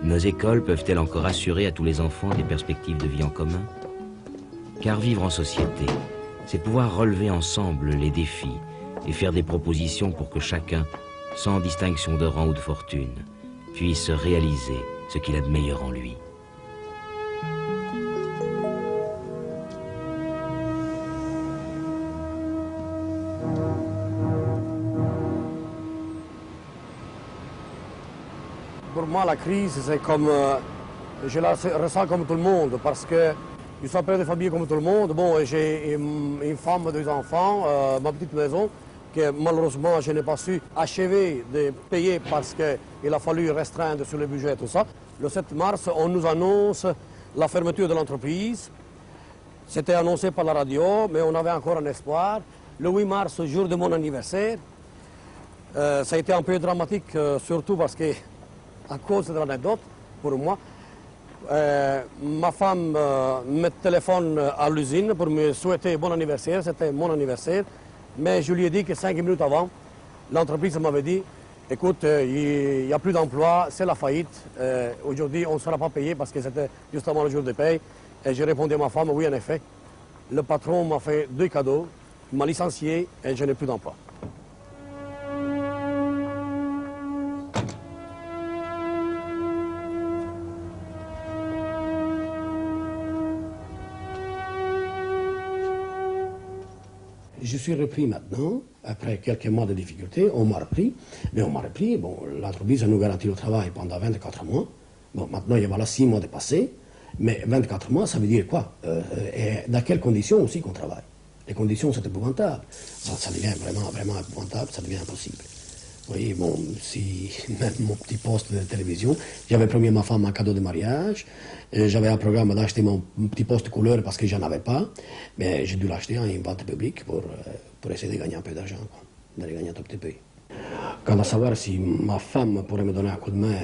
Nos écoles peuvent-elles encore assurer à tous les enfants des perspectives de vie en commun? Car vivre en société, c'est pouvoir relever ensemble les défis et faire des propositions pour que chacun, sans distinction de rang ou de fortune, puisse réaliser ce qu'il a de meilleur en lui. Pour moi, la crise, c'est comme, je la ressens comme tout le monde, parce que je suis un père de famille comme tout le monde. Bon, j'ai une femme, deux enfants, ma petite maison, que malheureusement, je n'ai pas su achever de payer parce qu'il a fallu restreindre sur le budget et tout ça. Le 7 mars, on nous annonce la fermeture de l'entreprise. C'était annoncé par la radio, mais on avait encore un espoir. Le 8 mars, jour de mon anniversaire, ça a été un peu dramatique, surtout parce que à cause de l'anecdote, pour moi. Ma femme me téléphone à l'usine pour me souhaiter bon anniversaire, c'était mon anniversaire, mais je lui ai dit que 5 minutes avant, l'entreprise m'avait dit, écoute, il n'y a plus d'emploi, c'est la faillite, aujourd'hui on ne sera pas payé parce que c'était justement le jour de paye. Et j'ai répondu à ma femme, oui en effet, le patron m'a fait 2 cadeaux, m'a licencié et je n'ai plus d'emploi. Je suis repris maintenant, après quelques mois de difficultés, on m'a repris, mais on m'a repris, bon, l'entreprise nous garantit le travail pendant 24 mois, bon, maintenant il y a voilà 6 mois de passé, mais 24 mois, ça veut dire quoi? Et dans quelles conditions aussi qu'on travaille? Les conditions, c'est épouvantable, ça devient vraiment épouvantable, ça devient impossible. Vous voyez, bon, si même mon petit poste de télévision, j'avais promis à ma femme un cadeau de mariage, j'avais un programme d'acheter mon petit poste de couleur parce que j'en avais pas, mais j'ai dû l'acheter en une vente publique pour essayer de gagner un peu d'argent, de gagner un tout petit peu. Quant à savoir si ma femme pourrait me donner un coup de main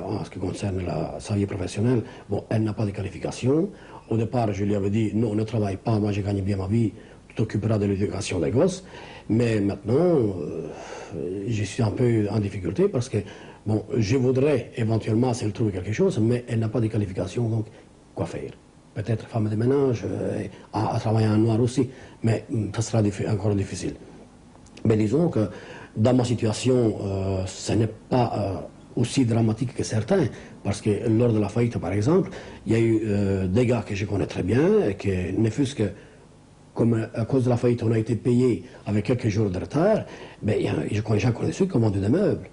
en ce qui concerne sa vie professionnelle, bon, elle n'a pas de qualification. Au départ, je lui avais dit, non, ne travaille pas, moi je gagne bien ma vie, tu t'occuperas de l'éducation des gosses. Mais maintenant, je suis un peu en difficulté parce que, bon, je voudrais éventuellement, si elle trouve quelque chose, mais elle n'a pas de qualification, donc quoi faire? Peut-être femme de ménage, à travailler en noir aussi, mais ça sera encore difficile. Mais disons que dans ma situation, ce n'est pas aussi dramatique que certains, parce que lors de la faillite, par exemple, il y a eu des gars que je connais très bien, et que ne fût-ce que comme à cause de la faillite, on a été payé avec quelques jours de retard, ben, j'ai connu ceux qui ont vendu des meubles.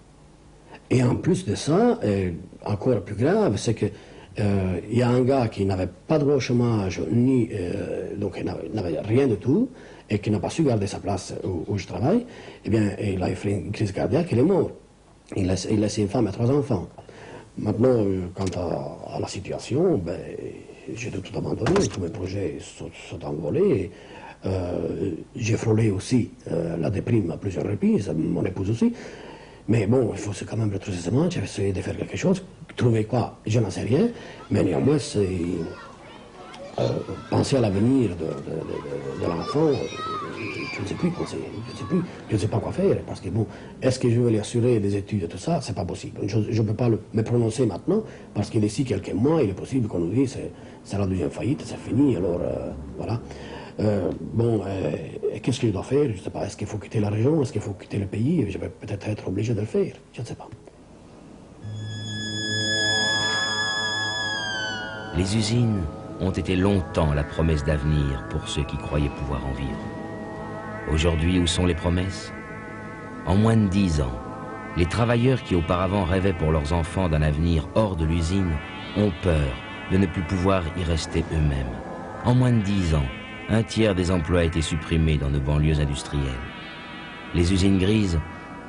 Et en plus de ça, encore plus grave, c'est que il y a un gars qui n'avait pas droit au chômage, donc il n'avait rien du tout, et qui n'a pas su garder sa place où je travaille, eh bien, il a fait une crise cardiaque, il est mort. Il laisse une femme et 3 enfants. Maintenant, quant à la situation, ben, j'ai tout abandonné, tous mes projets sont envolés. J'ai frôlé aussi la déprime à plusieurs reprises, mon épouse aussi. Mais bon, il faut quand même retrousser ses manches, essayer de faire quelque chose. Trouver quoi? Je n'en sais rien, mais néanmoins, c'est penser à l'avenir de l'enfant. Je ne sais plus penser, je ne sais pas quoi faire, parce que bon, est-ce que je vais lui assurer des études et tout ça? C'est pas possible. Je ne peux pas me prononcer maintenant, parce que d'ici quelques mois, il est possible qu'on nous dise c'est la deuxième faillite, c'est fini, alors voilà. Bon, qu'est-ce que je dois faire? Je ne sais pas, est-ce qu'il faut quitter la région, est-ce qu'il faut quitter le pays? Je vais peut-être être obligé de le faire, je ne sais pas. Les usines ont été longtemps la promesse d'avenir pour ceux qui croyaient pouvoir en vivre. Aujourd'hui, où sont les promesses? En moins de 10 ans, les travailleurs qui auparavant rêvaient pour leurs enfants d'un avenir hors de l'usine ont peur de ne plus pouvoir y rester eux-mêmes. En moins de 10 ans, un tiers des emplois a été supprimé dans nos banlieues industrielles. Les usines grises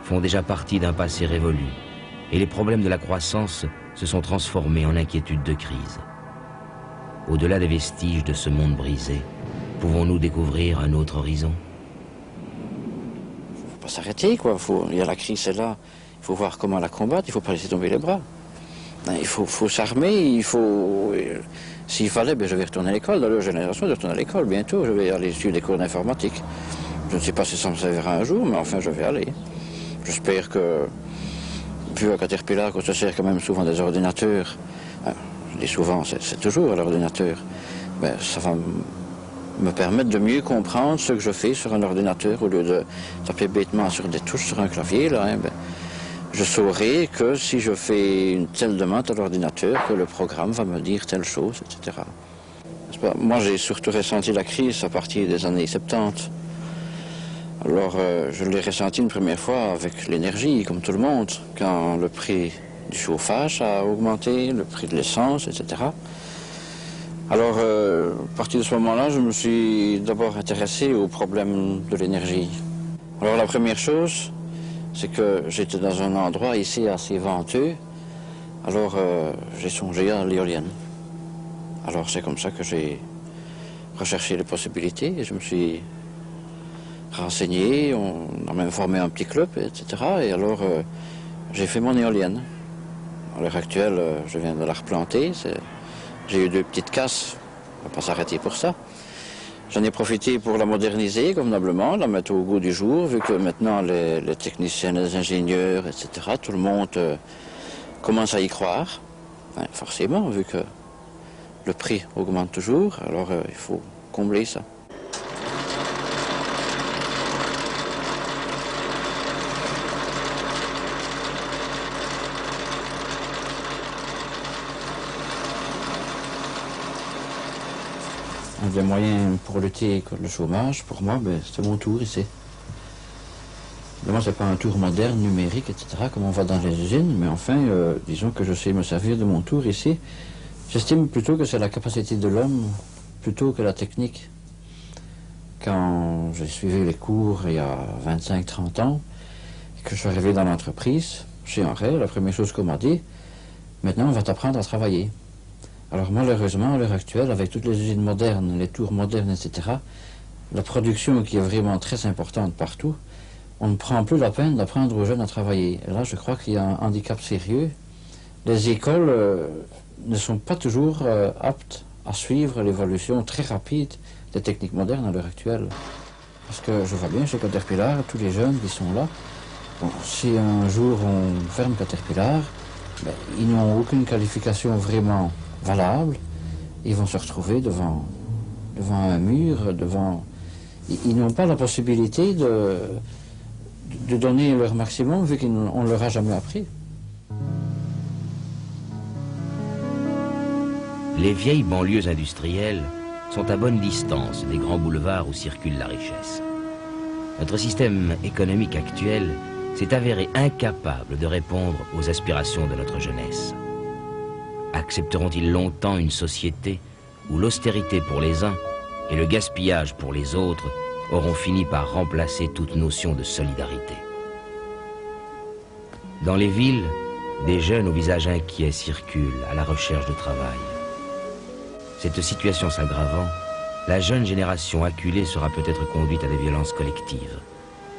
font déjà partie d'un passé révolu et les problèmes de la croissance se sont transformés en inquiétudes de crise. Au-delà des vestiges de ce monde brisé, pouvons-nous découvrir un autre horizon? Il ne faut pas s'arrêter, quoi. Il y a la crise, c'est là. Il faut voir comment la combattre, il ne faut pas laisser tomber les bras. Il faut s'armer, s'il fallait, ben, je vais retourner à l'école. Dans leur génération, je retourne à l'école bientôt. Je vais aller suivre des cours d'informatique. Je ne sais pas si ça me servira un jour, mais enfin, je vais aller. J'espère que plus à Caterpillar qu'on se sert quand même souvent des ordinateurs. Je dis souvent, c'est toujours l'ordinateur. Ben, ça va me permettre de mieux comprendre ce que je fais sur un ordinateur au lieu de taper bêtement sur des touches sur un clavier. Là, ben, je saurai que si je fais une telle demande à l'ordinateur, que le programme va me dire telle chose, etc. Moi, j'ai surtout ressenti la crise à partir des années 70. Alors, je l'ai ressenti une première fois avec l'énergie, comme tout le monde, quand le prix du chauffage a augmenté, le prix de l'essence, etc. Alors, à partir de ce moment-là, je me suis d'abord intéressé au problème de l'énergie. Alors, la première chose, c'est que j'étais dans un endroit ici assez venteux, alors j'ai songé à l'éolienne. Alors, c'est comme ça que j'ai recherché les possibilités et je me suis renseigné, on a même formé un petit club, etc. Et alors, j'ai fait mon éolienne. À l'heure actuelle, je viens de la replanter. J'ai eu 2 petites casses, on ne va pas s'arrêter pour ça. J'en ai profité pour la moderniser convenablement, la mettre au goût du jour, vu que maintenant les techniciens, les ingénieurs, etc., tout le monde commence à y croire. Enfin, forcément, vu que le prix augmente toujours, alors il faut combler ça. Un des moyens pour lutter contre le chômage, pour moi, ben, c'est mon tour ici. Évidemment, ce n'est pas un tour moderne, numérique, etc., comme on va dans les usines, mais enfin, disons que je sais me servir de mon tour ici. J'estime plutôt que c'est la capacité de l'homme, plutôt que la technique. Quand j'ai suivi les cours il y a 25-30 ans, et que je suis arrivé dans l'entreprise, chez Henri, la première chose qu'on m'a dit, maintenant on va t'apprendre à travailler. Alors malheureusement, à l'heure actuelle, avec toutes les usines modernes, les tours modernes, etc., la production qui est vraiment très importante partout, on ne prend plus la peine d'apprendre aux jeunes à travailler. Et là, je crois qu'il y a un handicap sérieux. Les écoles ne sont pas toujours aptes à suivre l'évolution très rapide des techniques modernes à l'heure actuelle. Parce que je vois bien chez Caterpillar, tous les jeunes qui sont là, bon, si un jour on ferme Caterpillar, ben, ils n'ont aucune qualification vraiment valable, ils vont se retrouver devant un mur, ils n'ont pas la possibilité de donner leur maximum vu qu'on ne leur a jamais appris. Les vieilles banlieues industrielles sont à bonne distance des grands boulevards où circule la richesse. Notre système économique actuel s'est avéré incapable de répondre aux aspirations de notre jeunesse. Accepteront-ils longtemps une société où l'austérité pour les uns et le gaspillage pour les autres auront fini par remplacer toute notion de solidarité? Dans les villes, des jeunes au visage inquiet circulent à la recherche de travail. Cette situation s'aggravant, la jeune génération acculée sera peut-être conduite à des violences collectives.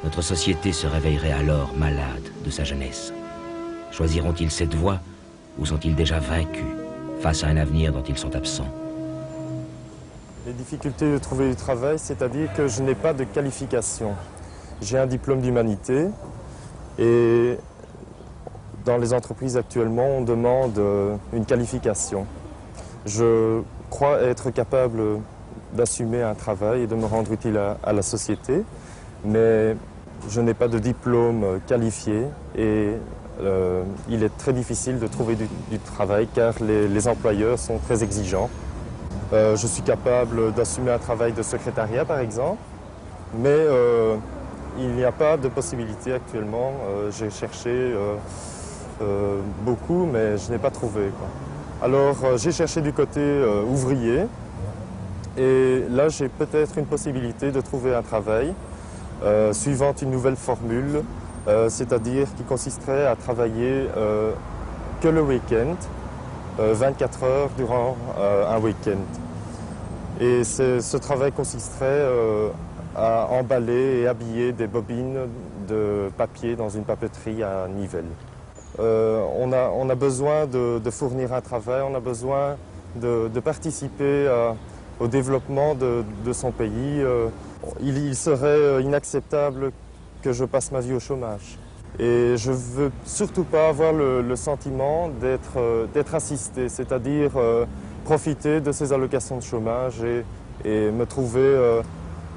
Notre société se réveillerait alors malade de sa jeunesse. Choisiront-ils cette voie ou sont-ils déjà vaincus face à un avenir dont ils sont absents? Les difficultés de trouver du travail, c'est-à-dire que je n'ai pas de qualification. J'ai un diplôme d'humanité et dans les entreprises actuellement, on demande une qualification. Je crois être capable d'assumer un travail et de me rendre utile à la société, mais je n'ai pas de diplôme qualifié et il est très difficile de trouver du travail car les employeurs sont très exigeants. Je suis capable d'assumer un travail de secrétariat par exemple, mais il n'y a pas de possibilité actuellement. J'ai cherché beaucoup, mais je n'ai pas trouvé, quoi. Alors j'ai cherché du côté ouvrier et là j'ai peut-être une possibilité de trouver un travail suivant une nouvelle formule, c'est-à-dire qui consisterait à travailler que le week-end, 24 heures durant un week-end. Et ce travail consisterait à emballer et habiller des bobines de papier dans une papeterie à Nivelles. On a besoin de fournir un travail, on a besoin de participer au développement de son pays. Il serait inacceptable que je passe ma vie au chômage. Et je veux surtout pas avoir le sentiment d'être assisté, c'est-à-dire profiter de ces allocations de chômage et me trouver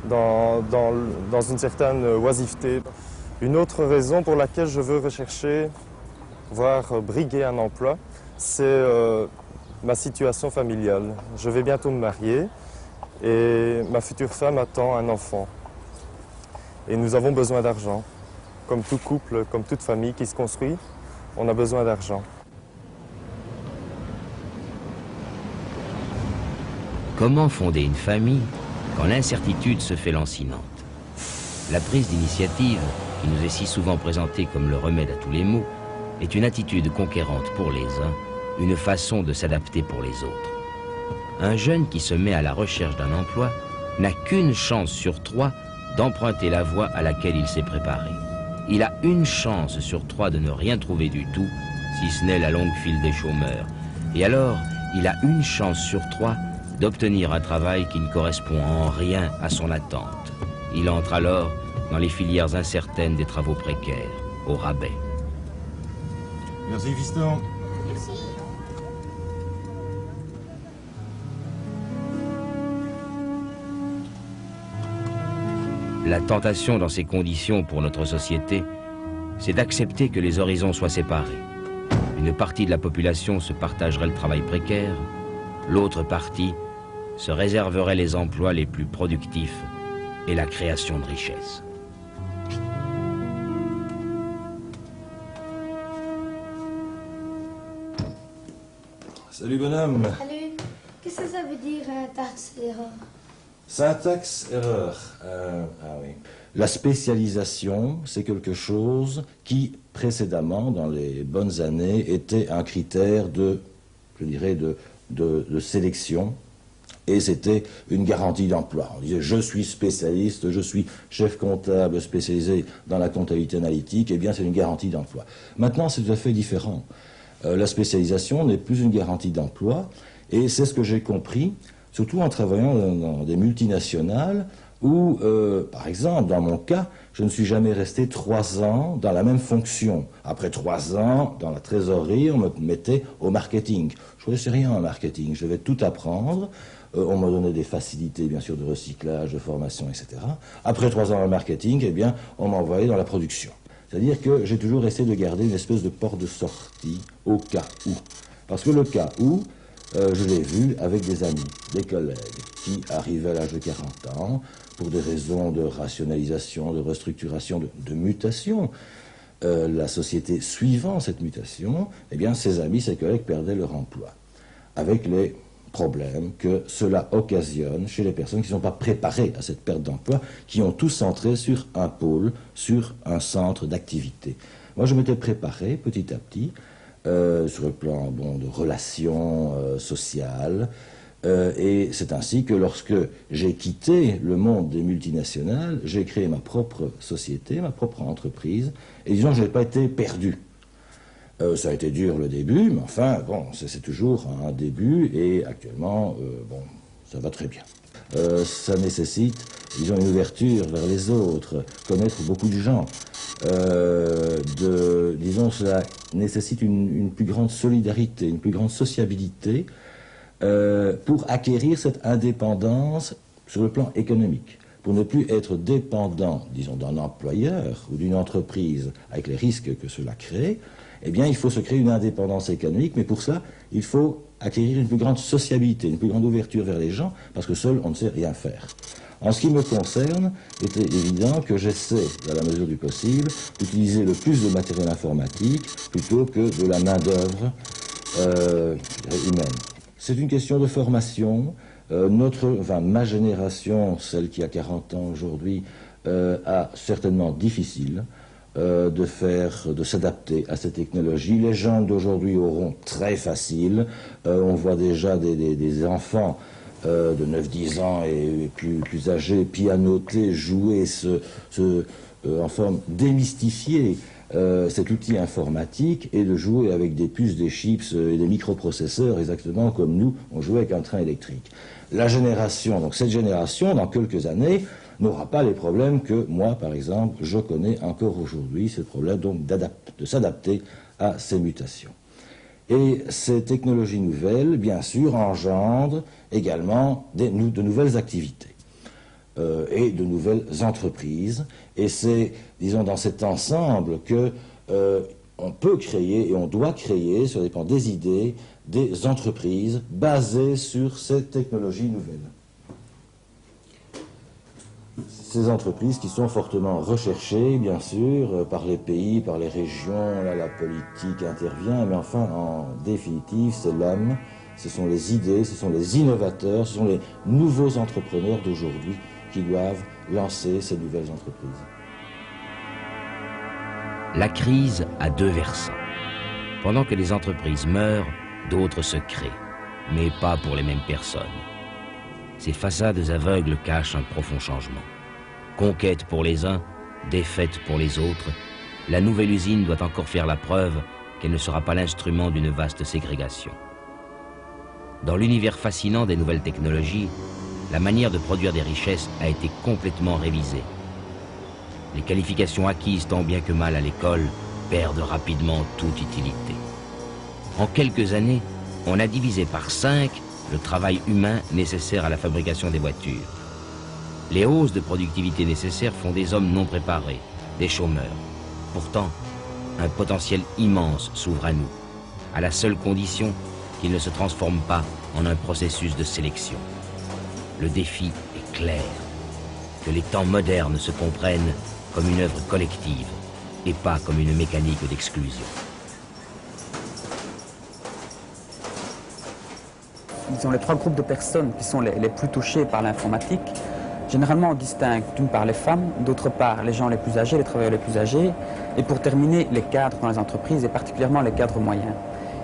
dans une certaine oisiveté. Une autre raison pour laquelle je veux rechercher, voire briguer un emploi, c'est ma situation familiale. Je vais bientôt me marier et ma future femme attend un enfant. Et nous avons besoin d'argent. Comme tout couple, comme toute famille qui se construit, on a besoin d'argent. Comment fonder une famille quand l'incertitude se fait lancinante? La prise d'initiative, qui nous est si souvent présentée comme le remède à tous les maux, est une attitude conquérante pour les uns, une façon de s'adapter pour les autres. Un jeune qui se met à la recherche d'un emploi n'a qu'une chance sur 3 d'emprunter la voie à laquelle il s'est préparé. Il a une chance sur 3 de ne rien trouver du tout, si ce n'est la longue file des chômeurs. Et alors, il a une chance sur 3 d'obtenir un travail qui ne correspond en rien à son attente. Il entre alors dans les filières incertaines des travaux précaires, au rabais. Merci, fiston. Merci. La tentation dans ces conditions pour notre société, c'est d'accepter que les horizons soient séparés. Une partie de la population se partagerait le travail précaire, l'autre partie se réserverait les emplois les plus productifs et la création de richesses. Salut bonhomme. Salut. Qu'est-ce que ça veut dire, syntaxe erreur? Syntaxe erreur. Ah oui. La spécialisation, c'est quelque chose qui, précédemment, dans les bonnes années, était un critère de, je dirais, de sélection. Et c'était une garantie d'emploi. On disait, je suis spécialiste, je suis chef comptable spécialisé dans la comptabilité analytique, eh bien c'est une garantie d'emploi. Maintenant, c'est tout à fait différent. La spécialisation n'est plus une garantie d'emploi, et c'est ce que j'ai compris, surtout en travaillant dans des multinationales, où, par exemple, dans mon cas, je ne suis jamais resté 3 ans dans la même fonction. Après 3 ans, dans la trésorerie, on me mettait au marketing. Je ne connaissais rien en marketing, je devais tout apprendre. On m'a donné des facilités, bien sûr, de recyclage, de formation, etc. Après 3 ans en marketing, eh bien, on m'a envoyé dans la production. C'est-à-dire que j'ai toujours essayé de garder une espèce de porte de sortie au cas où. Parce que le cas où, je l'ai vu avec des amis, des collègues, qui arrivaient à l'âge de 40 ans, pour des raisons de rationalisation, de restructuration, de mutation, la société suivant cette mutation, eh bien, ces amis, ces collègues perdaient leur emploi. Avec les problèmes que cela occasionne chez les personnes qui ne sont pas préparées à cette perte d'emploi, qui ont tous centré sur un pôle, sur un centre d'activité. Moi, je m'étais préparé petit à petit, sur le plan de relations sociales, et c'est ainsi que lorsque j'ai quitté le monde des multinationales, j'ai créé ma propre société, ma propre entreprise, et disons, je n'ai pas été perdu. Ça a été dur le début, mais enfin, bon, c'est toujours un début, et actuellement, bon, ça va très bien. Ça nécessite, disons, une ouverture vers les autres, connaître beaucoup de gens. Disons, cela nécessite une plus grande solidarité, une plus grande sociabilité, pour acquérir cette indépendance sur le plan économique. Pour ne plus être dépendant, disons, d'un employeur ou d'une entreprise, avec les risques que cela crée, eh bien, il faut se créer une indépendance économique, mais pour cela, il faut acquérir une plus grande sociabilité, une plus grande ouverture vers les gens, parce que seul, on ne sait rien faire. En ce qui me concerne, il était évident que j'essaie, dans la mesure du possible, d'utiliser le plus de matériel informatique plutôt que de la main-d'œuvre humaine. C'est une question de formation. Ma génération, celle qui a 40 ans aujourd'hui, a certainement difficile de s'adapter à cette technologie. Les gens d'aujourd'hui auront très facile. On voit déjà des enfants de 9-10 ans et plus âgés pianoter, jouer, en forme démystifier cet outil informatique et de jouer avec des puces, des chips et des microprocesseurs exactement comme nous, on jouait avec un train électrique. La génération, donc cette génération, dans quelques années, n'aura pas les problèmes que moi, par exemple, je connais encore aujourd'hui, ce problème donc de s'adapter à ces mutations. Et ces technologies nouvelles, bien sûr, engendrent également de nouvelles activités et de nouvelles entreprises. Et c'est, disons, dans cet ensemble que on peut créer et on doit créer, ça dépend des idées, des entreprises basées sur ces technologies nouvelles. Ces entreprises qui sont fortement recherchées, bien sûr, par les pays, par les régions, là la politique intervient, mais enfin, en définitive, c'est l'homme, ce sont les idées, ce sont les innovateurs, ce sont les nouveaux entrepreneurs d'aujourd'hui qui doivent lancer ces nouvelles entreprises. La crise a deux versants. Pendant que les entreprises meurent, d'autres se créent, mais pas pour les mêmes personnes. Ces façades aveugles cachent un profond changement. Conquête pour les uns, défaite pour les autres, la nouvelle usine doit encore faire la preuve qu'elle ne sera pas l'instrument d'une vaste ségrégation. Dans l'univers fascinant des nouvelles technologies, la manière de produire des richesses a été complètement révisée. Les qualifications acquises tant bien que mal à l'école perdent rapidement toute utilité. En quelques années, on a divisé par 5 le travail humain nécessaire à la fabrication des voitures. Les hausses de productivité nécessaires font des hommes non préparés, des chômeurs. Pourtant, un potentiel immense s'ouvre à nous, à la seule condition qu'il ne se transforme pas en un processus de sélection. Le défi est clair, que les temps modernes se comprennent comme une œuvre collective et pas comme une mécanique d'exclusion. Disons, les 3 groupes de personnes qui sont les plus touchés par l'informatique, généralement on distingue d'une part les femmes, d'autre part les gens les plus âgés, les travailleurs les plus âgés, et pour terminer les cadres dans les entreprises et particulièrement les cadres moyens.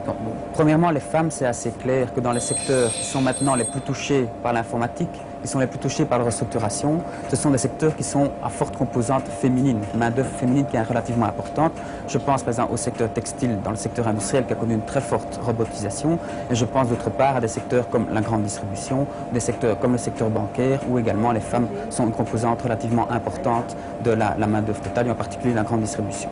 Donc, premièrement, les femmes, c'est assez clair que dans les secteurs qui sont maintenant les plus touchés par l'informatique, qui sont les plus touchés par la restructuration, ce sont des secteurs qui sont à forte composante féminine, main-d'œuvre féminine qui est relativement importante. Je pense par exemple au secteur textile, dans le secteur industriel qui a connu une très forte robotisation, et je pense d'autre part à des secteurs comme la grande distribution, des secteurs comme le secteur bancaire, où également les femmes sont une composante relativement importante de la main-d'œuvre totale, et en particulier la grande distribution.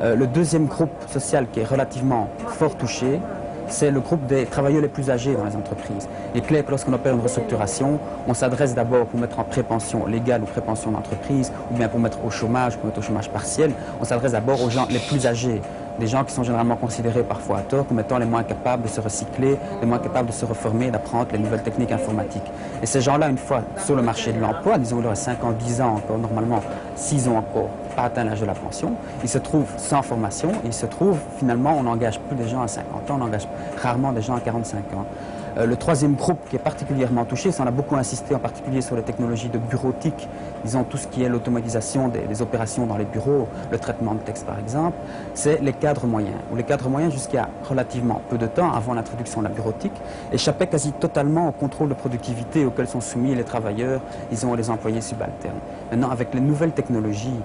Le deuxième groupe social qui est relativement fort touché, c'est le groupe des travailleurs les plus âgés dans les entreprises. Il est clair que lorsqu'on opère une restructuration, on s'adresse d'abord pour mettre en prépension légale ou prépension d'entreprise, ou bien pour mettre au chômage partiel, on s'adresse d'abord aux gens les plus âgés, des gens qui sont généralement considérés parfois à tort comme étant les moins capables de se recycler, les moins capables de se reformer, d'apprendre les nouvelles techniques informatiques. Et ces gens-là, une fois sur le marché de l'emploi, disons il leur a 5 ans, 10 ans encore, normalement 6 ans encore, pas atteint l'âge de la pension, ils se trouvent sans formation, et ils se trouvent finalement, on n'engage plus des gens à 50 ans, on engage rarement des gens à 45 ans. Le troisième groupe qui est particulièrement touché, ça on a beaucoup insisté en particulier sur les technologies de bureautique, disons tout ce qui est l'automatisation des opérations dans les bureaux, le traitement de texte par exemple, c'est les cadres moyens. Où les cadres moyens, jusqu'à relativement peu de temps avant l'introduction de la bureautique, échappaient quasi totalement au contrôle de productivité auquel sont soumis les travailleurs, disons les employés subalternes. Maintenant, avec les nouvelles technologies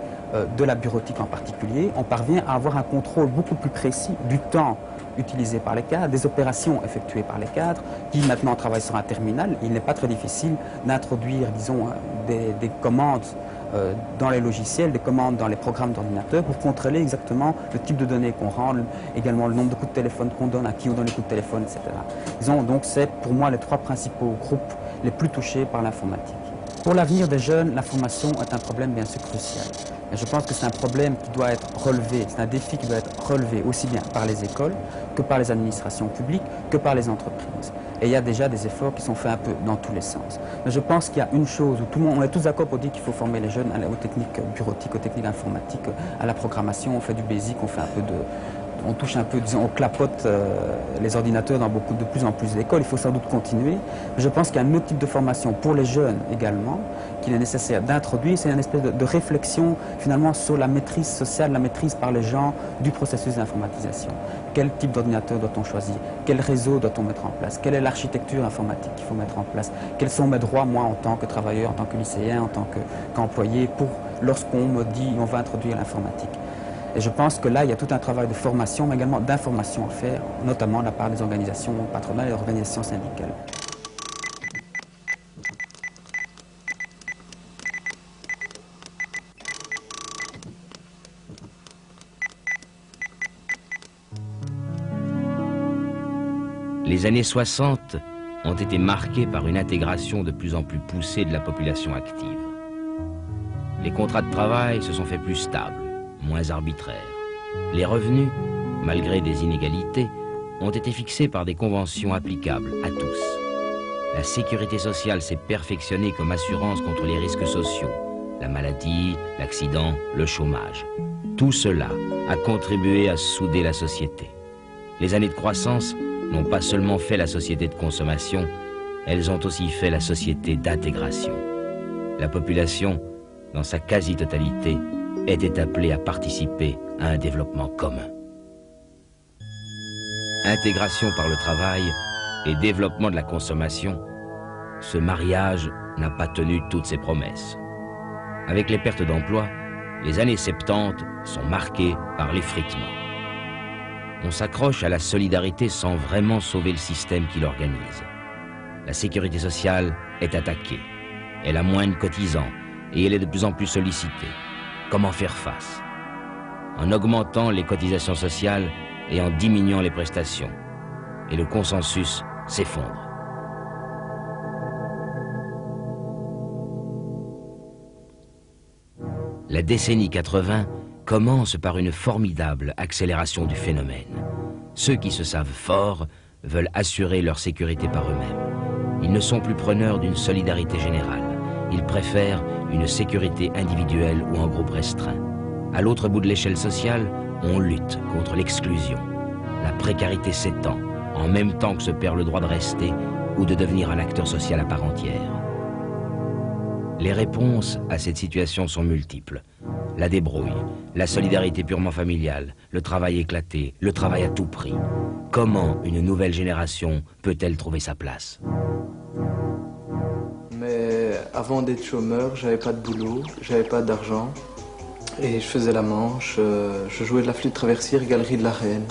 de la bureautique en particulier, on parvient à avoir un contrôle beaucoup plus précis du temps utilisé par les cadres, des opérations effectuées par les cadres, qui maintenant travaillent sur un terminal. Il n'est pas très difficile d'introduire, disons, des commandes dans les logiciels, des commandes dans les programmes d'ordinateur pour contrôler exactement le type de données qu'on rend, également le nombre de coups de téléphone qu'on donne, à qui on donne les coups de téléphone, etc. Disons, donc c'est pour moi les 3 principaux groupes les plus touchés par l'informatique. Pour l'avenir des jeunes, la formation est un problème bien sûr crucial. Et je pense que c'est un problème qui doit être relevé, c'est un défi qui doit être relevé aussi bien par les écoles que par les administrations publiques, que par les entreprises. Et il y a déjà des efforts qui sont faits un peu dans tous les sens. Mais je pense qu'il y a une chose où tout le monde, on est tous d'accord pour dire qu'il faut former les jeunes aux techniques bureautiques, aux techniques informatiques, à la programmation, on fait du basic, on fait un peu de... On touche un peu, disons, on clapote les ordinateurs dans de plus en plus d'écoles. Il faut sans doute continuer. Mais je pense qu'il y a un autre type de formation pour les jeunes également, qu'il est nécessaire d'introduire. C'est une espèce de réflexion finalement sur la maîtrise sociale, la maîtrise par les gens du processus d'informatisation. Quel type d'ordinateur doit-on choisir? Quel réseau doit-on mettre en place? Quelle est l'architecture informatique qu'il faut mettre en place? Quels sont mes droits, moi, en tant que travailleur, en tant que lycéen, en tant qu'employé, lorsqu'on me dit on va introduire l'informatique? Et je pense que là, il y a tout un travail de formation, mais également d'information à faire, notamment de la part des organisations patronales et des organisations syndicales. Les années 60 ont été marquées par une intégration de plus en plus poussée de la population active. Les contrats de travail se sont faits plus stables, moins arbitraires. Les revenus, malgré des inégalités, ont été fixés par des conventions applicables à tous. La sécurité sociale s'est perfectionnée comme assurance contre les risques sociaux, la maladie, l'accident, le chômage. Tout cela a contribué à souder la société. Les années de croissance n'ont pas seulement fait la société de consommation, elles ont aussi fait la société d'intégration. La population, dans sa quasi-totalité, était appelée à participer à un développement commun. Intégration par le travail et développement de la consommation, ce mariage n'a pas tenu toutes ses promesses. Avec les pertes d'emplois, les années 70 sont marquées par l'effritement. On s'accroche à la solidarité sans vraiment sauver le système qui l'organise. La sécurité sociale est attaquée. Elle a moins de cotisants et elle est de plus en plus sollicitée. Comment faire face? En augmentant les cotisations sociales et en diminuant les prestations. Et le consensus s'effondre. La décennie 80 commence par une formidable accélération du phénomène. Ceux qui se savent forts veulent assurer leur sécurité par eux-mêmes. Ils ne sont plus preneurs d'une solidarité générale. Ils préfèrent une sécurité individuelle ou en groupe restreint. À l'autre bout de l'échelle sociale, on lutte contre l'exclusion. La précarité s'étend, en même temps que se perd le droit de rester ou de devenir un acteur social à part entière. Les réponses à cette situation sont multiples. La débrouille, la solidarité purement familiale, le travail éclaté, le travail à tout prix. Comment une nouvelle génération peut-elle trouver sa place? Mais avant d'être chômeur, j'avais pas de boulot, j'avais pas d'argent. Et je faisais la manche, je jouais de la flûte traversière, Galerie de la Reine.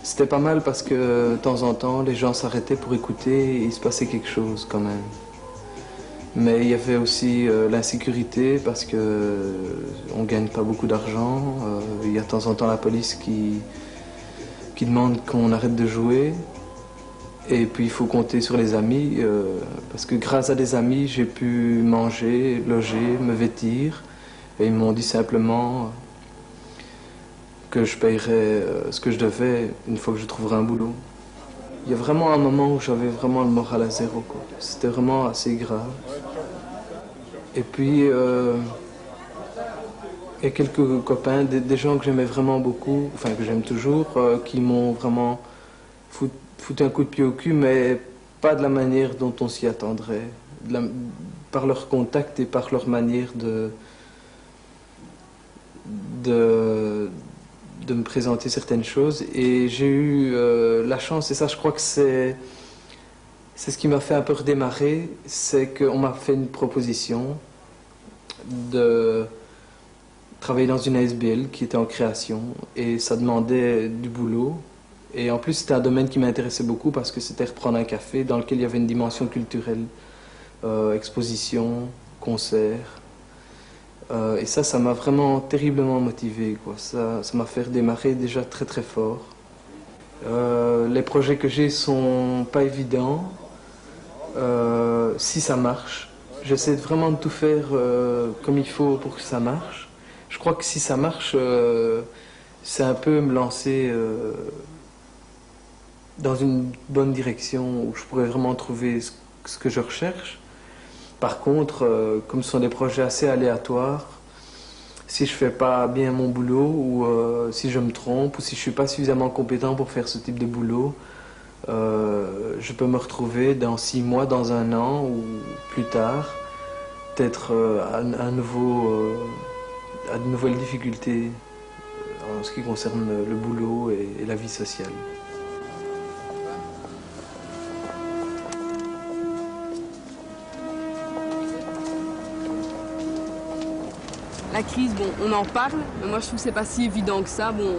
C'était pas mal parce que de temps en temps, les gens s'arrêtaient pour écouter et il se passait quelque chose quand même. Mais il y avait aussi l'insécurité parce que on gagne pas beaucoup d'argent. Il y a de temps en temps la police qui demande qu'on arrête de jouer. Et puis il faut compter sur les amis parce que grâce à des amis, j'ai pu manger, loger, me vêtir. Et ils m'ont dit simplement que je payerais ce que je devais une fois que je trouverais un boulot. Il y a vraiment un moment où j'avais vraiment le moral à zéro, quoi. C'était vraiment assez grave. Et puis, il y a quelques copains, des gens que j'aimais vraiment beaucoup, enfin que j'aime toujours, qui m'ont vraiment foutu un coup de pied au cul, mais pas de la manière dont on s'y attendrait. Par leur contact et par leur manière de me présenter certaines choses. Et j'ai eu la chance, et ça je crois que c'est ce qui m'a fait un peu redémarrer, c'est qu'on m'a fait une proposition de travailler dans une ASBL qui était en création, et ça demandait du boulot. Et en plus c'était un domaine qui m'intéressait beaucoup parce que c'était reprendre un café dans lequel il y avait une dimension culturelle, exposition, concert. Et ça m'a vraiment terriblement motivé, quoi. Ça m'a fait redémarrer déjà très très fort. Les projets que j'ai sont pas évidents. Si ça marche, j'essaie vraiment de tout faire comme il faut pour que ça marche. Je crois que si ça marche, c'est un peu me lancer dans une bonne direction où je pourrais vraiment trouver ce que je recherche. Par contre, comme ce sont des projets assez aléatoires, si je ne fais pas bien mon boulot ou si je me trompe ou si je ne suis pas suffisamment compétent pour faire ce type de boulot, je peux me retrouver dans 6 mois, dans 1 an ou plus tard, peut-être à de nouvelles difficultés en ce qui concerne le boulot et la vie sociale. La crise, bon, on en parle, mais moi je trouve que c'est pas si évident que ça. Bon,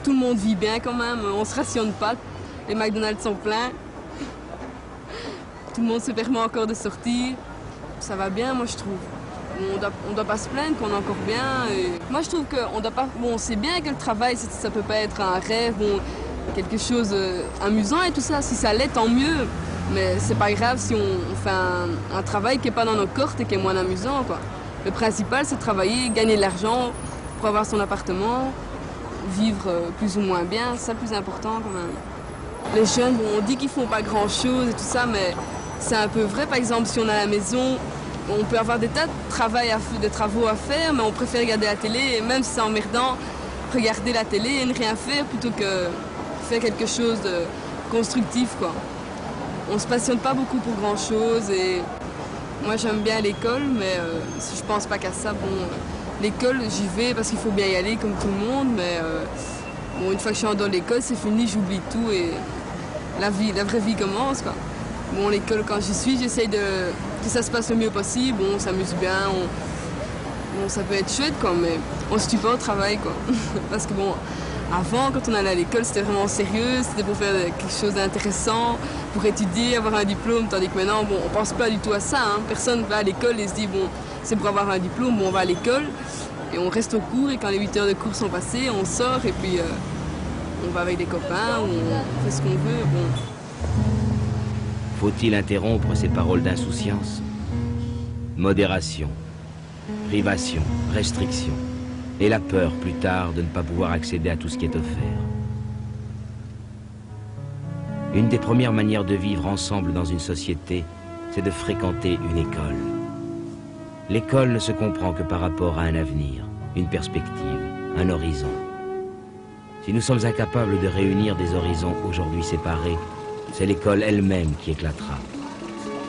tout le monde vit bien quand même, on se rationne pas, les McDonald's sont pleins, tout le monde se permet encore de sortir, ça va bien moi je trouve. On doit pas se plaindre qu'on est encore bien. Et moi je trouve qu'on doit pas, bon, c'est bien que le travail ça peut pas être un rêve, bon, quelque chose d'amusant et tout ça. Si ça l'est, tant mieux. Mais c'est pas grave si on fait un travail qui n'est pas dans nos cordes et qui est moins amusant, quoi. Le principal, c'est de travailler, gagner de l'argent pour avoir son appartement, vivre plus ou moins bien. C'est ça le plus important quand même. Les jeunes, bon, on dit qu'ils font pas grand-chose et tout ça, mais c'est un peu vrai. Par exemple, si on est à la maison, on peut avoir des tas de travaux à faire, mais on préfère regarder la télé, et même si c'est emmerdant, regarder la télé et ne rien faire plutôt que faire quelque chose de constructif, quoi. On se passionne pas beaucoup pour grand-chose et moi j'aime bien l'école, mais je pense pas qu'à ça. Bon, l'école, j'y vais parce qu'il faut bien y aller comme tout le monde, mais bon, une fois que je suis dans l'école, c'est fini, j'oublie tout et la vraie vie commence, quoi. Bon, l'école, quand j'y suis, j'essaye que ça se passe le mieux possible. Bon, on s'amuse bien, bon, ça peut être chouette, quoi, mais on se tue pas au travail, quoi. Parce que bon, avant, quand on allait à l'école, c'était vraiment sérieux, c'était pour faire quelque chose d'intéressant, pour étudier, avoir un diplôme, tandis que maintenant, bon, on pense pas du tout à ça, hein. Personne va à l'école et se dit, bon, c'est pour avoir un diplôme, bon, on va à l'école, et on reste au cours, et quand les 8 heures de cours sont passées, on sort, et puis on va avec des copains, ou on fait ce qu'on veut, bon. Faut-il interrompre ces paroles d'insouciance? Modération, privation, restriction, et la peur plus tard de ne pas pouvoir accéder à tout ce qui est offert. Une des premières manières de vivre ensemble dans une société, c'est de fréquenter une école. L'école ne se comprend que par rapport à un avenir, une perspective, un horizon. Si nous sommes incapables de réunir des horizons aujourd'hui séparés, c'est l'école elle-même qui éclatera.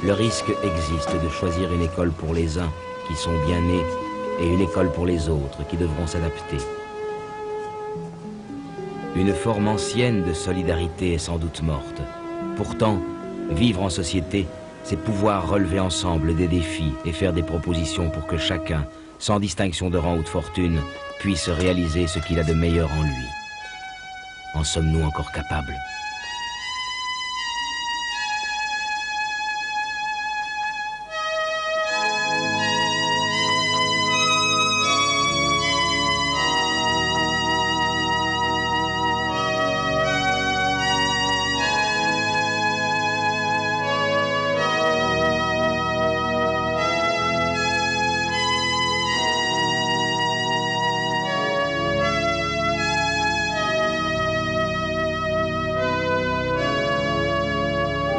Le risque existe de choisir une école pour les uns qui sont bien nés et une école pour les autres qui devront s'adapter. Une forme ancienne de solidarité est sans doute morte. Pourtant, vivre en société, c'est pouvoir relever ensemble des défis et faire des propositions pour que chacun, sans distinction de rang ou de fortune, puisse réaliser ce qu'il a de meilleur en lui. En sommes-nous encore capables ?